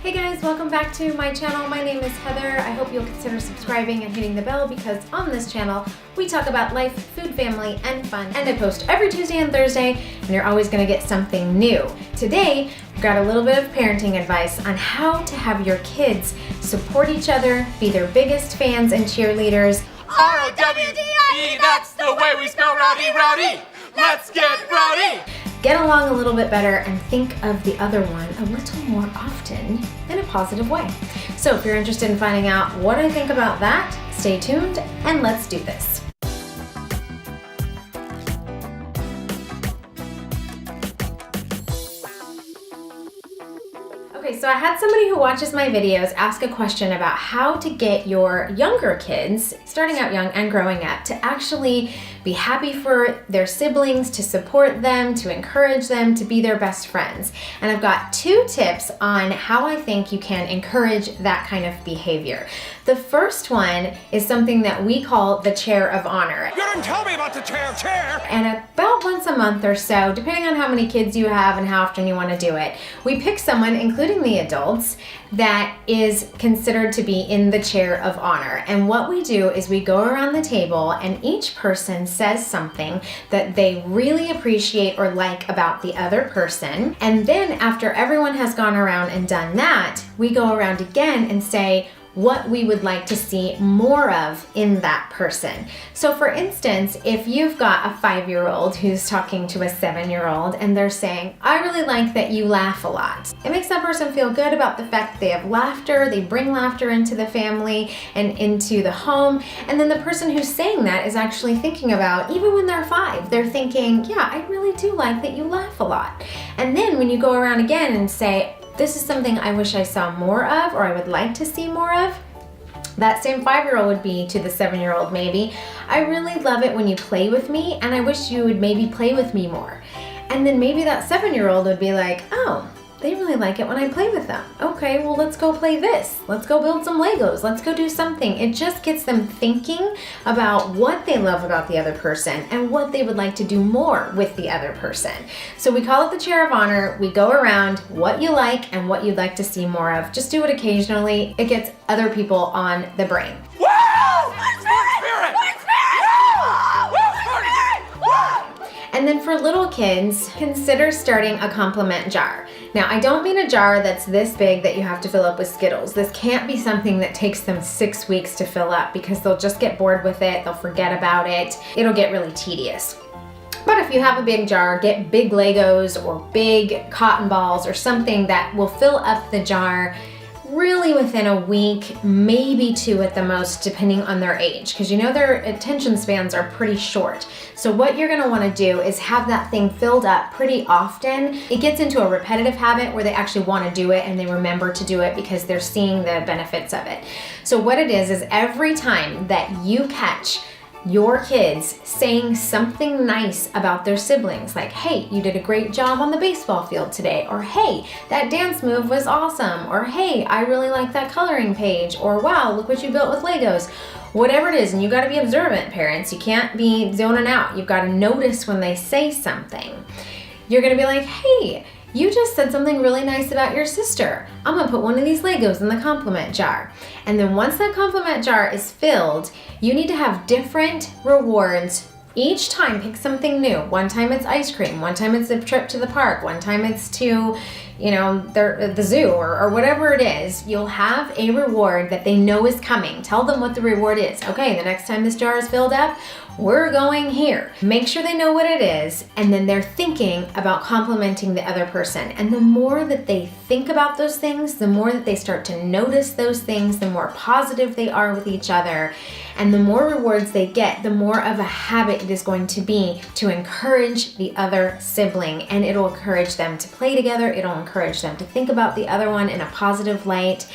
Hey guys, welcome back to my channel. My name is Heather. I hope you'll consider subscribing and hitting the bell because on this channel, we talk about life, food, family, and fun. And I post every Tuesday and Thursday, and you're always gonna get something new. Today, we've got a little bit of parenting advice on how to have your kids support each other, be their biggest fans and cheerleaders. R-O-W-D-I-E, that's the way we spell rowdy, rowdy. Let's get rowdy. Get along a little bit better and think of the other one a little more often in a positive way. So if you're interested in finding out what I think about that, stay tuned and let's do this. Okay, so I had somebody who watches my videos ask a question about how to get your younger kids, starting out young and growing up, to actually be happy for their siblings, to support them, to encourage them, to be their best friends. And I've got 2 tips on how I think you can encourage that kind of behavior. The first one is something that we call the chair of honor. You didn't tell me about the chair. And about once a month or so, depending on how many kids you have and how often you want to do it, we pick someone, including the adults, that is considered to be in the chair of honor. And what we do is we go around the table and each person says something that they really appreciate or like about the other person. And then after everyone has gone around and done that, we go around again and say what we would like to see more of in that person. So for instance, if you've got a 5-year-old who's talking to a 7-year-old and they're saying, I really like that you laugh a lot. It makes that person feel good about the fact that they have laughter, they bring laughter into the family and into the home. And then the person who's saying that is actually thinking about, even when they're 5, they're thinking, yeah, I really do like that you laugh a lot. And then when you go around again and say, this is something I wish I saw more of, or I would like to see more of, that same 5-year-old would be to the 7-year-old maybe, I really love it when you play with me and I wish you would maybe play with me more. And then maybe that 7-year-old would be like, oh, they really like it when I play with them. Okay, well, let's go play this. Let's go build some Legos. Let's go do something. It just gets them thinking about what they love about the other person and what they would like to do more with the other person. So we call it the chair of honor. We go around what you like and what you'd like to see more of. Just do it occasionally. It gets other people on the brain. Woo! Spirit! And then for little kids, consider starting a compliment jar. Now, I don't mean a jar that's this big that you have to fill up with Skittles. This can't be something that takes them 6 weeks to fill up because they'll just get bored with it, they'll forget about it, it'll get really tedious. But if you have a big jar, get big Legos or big cotton balls or something that will fill up the jar really within a week, maybe 2 at the most, depending on their age, because you know their attention spans are pretty short. So what you're gonna wanna do is have that thing filled up pretty often. It gets into a repetitive habit where they actually wanna do it and they remember to do it because they're seeing the benefits of it. So what it is every time that you catch your kids saying something nice about their siblings, like, hey, you did a great job on the baseball field today, or hey, that dance move was awesome, or hey, I really like that coloring page, or wow, look what you built with Legos. Whatever it is, and you gotta be observant, parents. You can't be zoning out. You've gotta notice when they say something. You're gonna be like, hey, you just said something really nice about your sister. I'm gonna put one of these Legos in the compliment jar. And then once that compliment jar is filled, you need to have different rewards each time. Pick something new. One time it's ice cream, one time it's a trip to the park, one time it's to, you know, the zoo or whatever it is. You'll have a reward that they know is coming. Tell them what the reward is. Okay, the next time this jar is filled up, we're going here. Make sure they know what it is, and then they're thinking about complimenting the other person. And the more that they think about those things, the more that they start to notice those things, the more positive they are with each other, and the more rewards they get, the more of a habit it is going to be to encourage the other sibling, and it'll encourage them to play together, it'll encourage them to think about the other one in a positive light.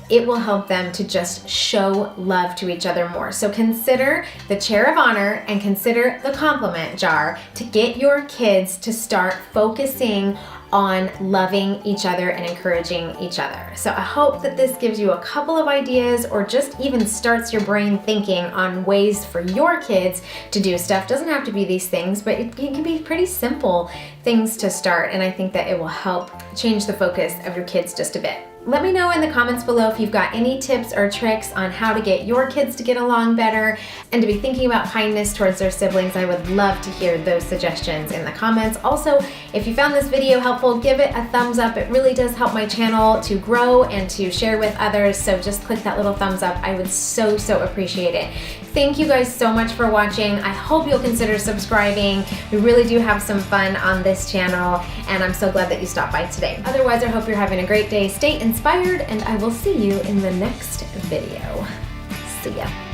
It will help them to just show love to each other more. So consider the chair of honor and consider the compliment jar to get your kids to start focusing on loving each other and encouraging each other. So I hope that this gives you a couple of ideas or just even starts your brain thinking on ways for your kids to do stuff. Doesn't have to be these things, but it can be pretty simple things to start, and I think that it will help change the focus of your kids just a bit. Let me know in the comments below if you've got any tips or tricks on how to get your kids to get along better and to be thinking about kindness towards their siblings. I would love to hear those suggestions in the comments. Also, if you found this video helpful, give it a thumbs up. It really does help my channel to grow and to share with others. So just click that little thumbs up. I would so appreciate it. Thank you guys so much for watching. I hope you'll consider subscribing. We really do have some fun on this channel, and I'm so glad that you stopped by today. Otherwise, I hope you're having a great day. Stay inspired, and I will see you in the next video. See ya.